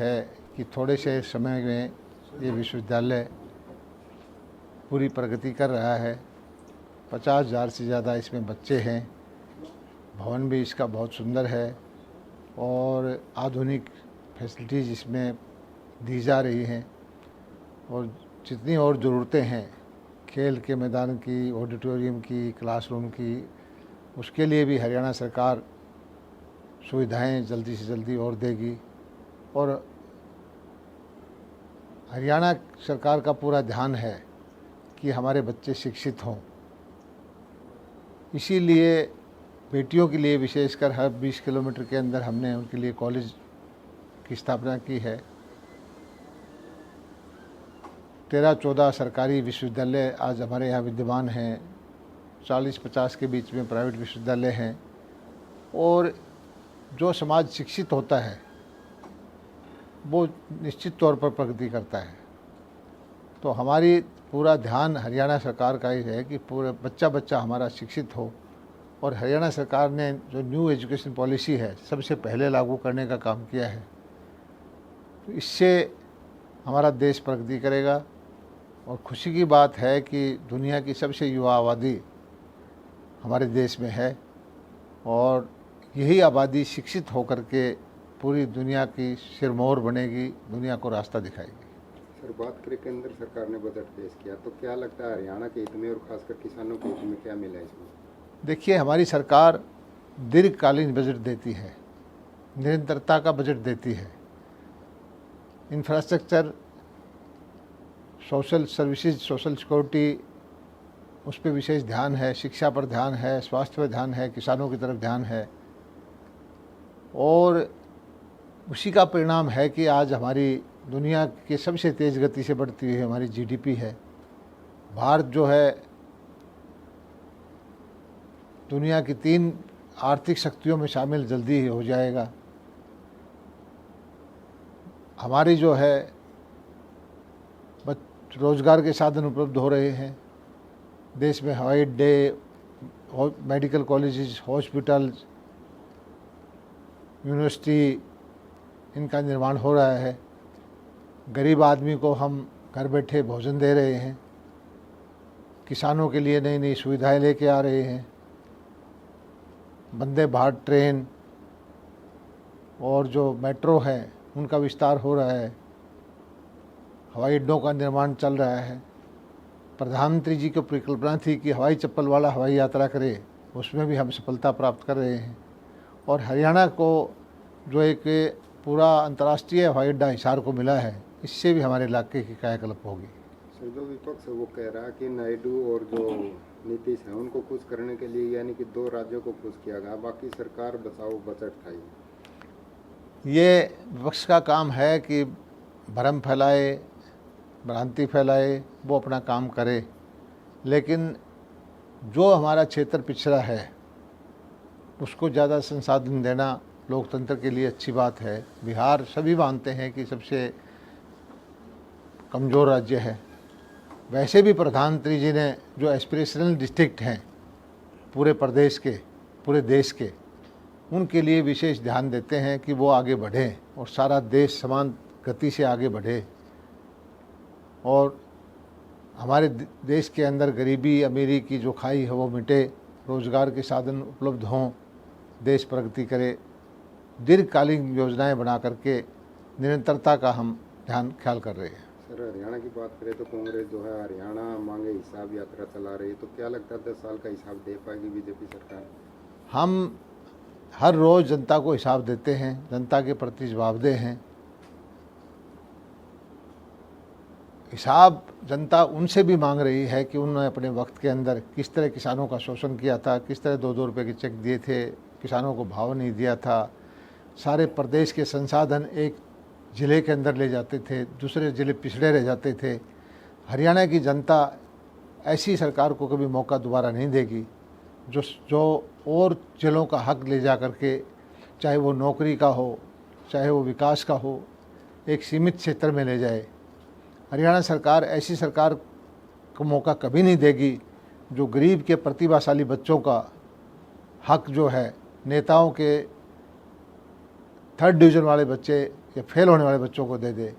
है कि थोड़े से समय में ये विश्वविद्यालय पूरी प्रगति कर रहा है। 50,000 से ज़्यादा इसमें बच्चे हैं। भवन भी इसका बहुत सुंदर है और आधुनिक फैसिलिटीज़ इसमें दी जा रही हैं और जितनी और ज़रूरतें हैं खेल के मैदान की, ऑडिटोरियम की, क्लासरूम की, उसके लिए भी हरियाणा सरकार सुविधाएं जल्दी से जल्दी और देगी। और हरियाणा सरकार का पूरा ध्यान है कि हमारे बच्चे शिक्षित हों। इसीलिए बेटियों के लिए विशेषकर हर 20 किलोमीटर के अंदर हमने उनके लिए कॉलेज की स्थापना की है। 13-14 सरकारी विश्वविद्यालय आज हमारे यहाँ विद्यमान हैं। 40-50 के बीच में प्राइवेट विश्वविद्यालय हैं। और जो समाज शिक्षित होता है वो निश्चित तौर पर प्रगति करता है। तो हमारी पूरा ध्यान हरियाणा सरकार का ही है कि पूरे बच्चा हमारा शिक्षित हो। और हरियाणा सरकार ने जो न्यू एजुकेशन पॉलिसी है सबसे पहले लागू करने का काम किया है। तो इससे हमारा देश प्रगति करेगा। और खुशी की बात है कि दुनिया की सबसे युवा आबादी हमारे देश में है और यही आबादी शिक्षित होकर के पूरी दुनिया की सिरमौर बनेगी, दुनिया को रास्ता दिखाएगी। सर, बात करें केंद्र सरकार ने बजट पेश किया तो क्या लगता है हरियाणा के हित में और खासकर किसानों के हित में क्या मिला इसमें? देखिए, हमारी सरकार दीर्घकालीन बजट देती है, निरंतरता का बजट देती है। Infrastructure, social services, social security, उस पर विशेष ध्यान है। शिक्षा पर ध्यान है, स्वास्थ्य पर ध्यान है, किसानों की तरफ ध्यान है। और उसी का परिणाम है कि आज हमारी दुनिया के सबसे तेज़ गति से बढ़ती हुई हमारी जीडीपी है। भारत जो है दुनिया की 3 आर्थिक शक्तियों में शामिल जल्दी ही हो जाएगा। हमारी जो है रोज़गार के साधन उपलब्ध हो रहे हैं। देश में हवाई अड्डे, मेडिकल कॉलेजेस, हॉस्पिटल्स, यूनिवर्सिटी, इनका निर्माण हो रहा है। गरीब आदमी को हम घर बैठे भोजन दे रहे हैं। किसानों के लिए नई नई सुविधाएं लेके आ रहे हैं। वंदे भारत ट्रेन और जो मेट्रो है उनका विस्तार हो रहा है। हवाई अड्डों का निर्माण चल रहा है। प्रधानमंत्री जी की परिकल्पना थी कि हवाई चप्पल वाला हवाई यात्रा करे, उसमें भी हम सफलता प्राप्त कर रहे हैं। और हरियाणा को जो एक पूरा अंतर्राष्ट्रीय हवाई अड्डा हिसार को मिला है, इससे भी हमारे इलाके की कायाकल्प होगी। सर, जो विपक्ष है वो कह रहा है कि नायडू और जो नीतीश है उनको खुश करने के लिए यानी कि 2 राज्यों को खुश किया गया, बाकी सरकार बचाओ बजट था। ये विपक्ष का काम है कि भ्रम फैलाए, भ्रांति फैलाए, वो अपना काम करे। लेकिन जो हमारा क्षेत्र पिछड़ा है उसको ज़्यादा संसाधन देना लोकतंत्र के लिए अच्छी बात है। बिहार सभी मानते हैं कि सबसे कमज़ोर राज्य है। वैसे भी प्रधानमंत्री जी ने जो एस्पिरेशनल डिस्ट्रिक्ट हैं पूरे प्रदेश के, पूरे देश के, उनके लिए विशेष ध्यान देते हैं कि वो आगे बढ़ें और सारा देश समान गति से आगे बढ़े और हमारे देश के अंदर गरीबी अमीरी की जो खाई है वो मिटे, रोज़गार के साधन उपलब्ध हों, देश प्रगति करे। दीर्घकालीन योजनाएं बना करके निरंतरता का हम ख्याल कर रहे हैं। सर, हरियाणा की बात करें तो कांग्रेस जो है हरियाणा मांगे हिसाब यात्रा चला रही है, तो क्या लगता है 10 साल का हिसाब दे पाएगी बीजेपी सरकार? हम हर रोज़ जनता को हिसाब देते हैं, जनता के प्रति जवाबदेह हैं। हिसाब जनता उनसे भी मांग रही है कि उन्होंने अपने वक्त के अंदर किस तरह किसानों का शोषण किया था, किस तरह 2-2 रुपये के चेक दिए थे, किसानों को भाव नहीं दिया था। सारे प्रदेश के संसाधन एक ज़िले के अंदर ले जाते थे, दूसरे ज़िले पिछड़े रह जाते थे। हरियाणा की जनता ऐसी सरकार को कभी मौका दोबारा नहीं देगी जो और ज़िलों का हक ले जा करके, चाहे वो नौकरी का हो, चाहे वो विकास का हो, एक सीमित क्षेत्र में ले जाए। हरियाणा सरकार ऐसी सरकार को मौका कभी नहीं देगी जो गरीब के प्रतिभाशाली बच्चों का हक जो है, नेताओं के 3rd डिवीज़न वाले बच्चे या फेल होने वाले बच्चों को दे दे,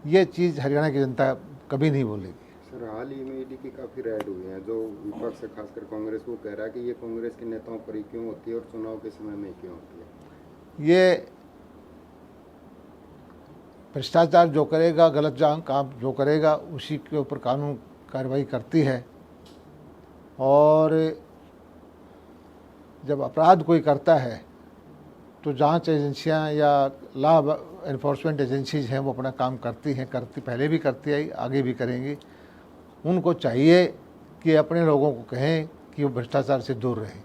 ये चीज़ हरियाणा की जनता कभी नहीं बोलेगी। सर हाल ही में ईडी की काफ़ी रेड हुई हैं, जो विपक्ष है खासकर कांग्रेस वो कह रहा है कि ये कांग्रेस के नेताओं पर ही क्यों होती है और चुनाव के समय में क्यों होती है। ये भ्रष्टाचार जो करेगा, गलत काम जो करेगा, उसी के ऊपर कानून कार्रवाई करती है। और जब अपराध कोई करता है तो जांच एजेंसियां या लॉ एनफोर्समेंट एजेंसीज हैं, वो अपना काम करती हैं, पहले भी करती आई, आगे भी करेंगी। उनको चाहिए कि अपने लोगों को कहें कि वो भ्रष्टाचार से दूर रहें।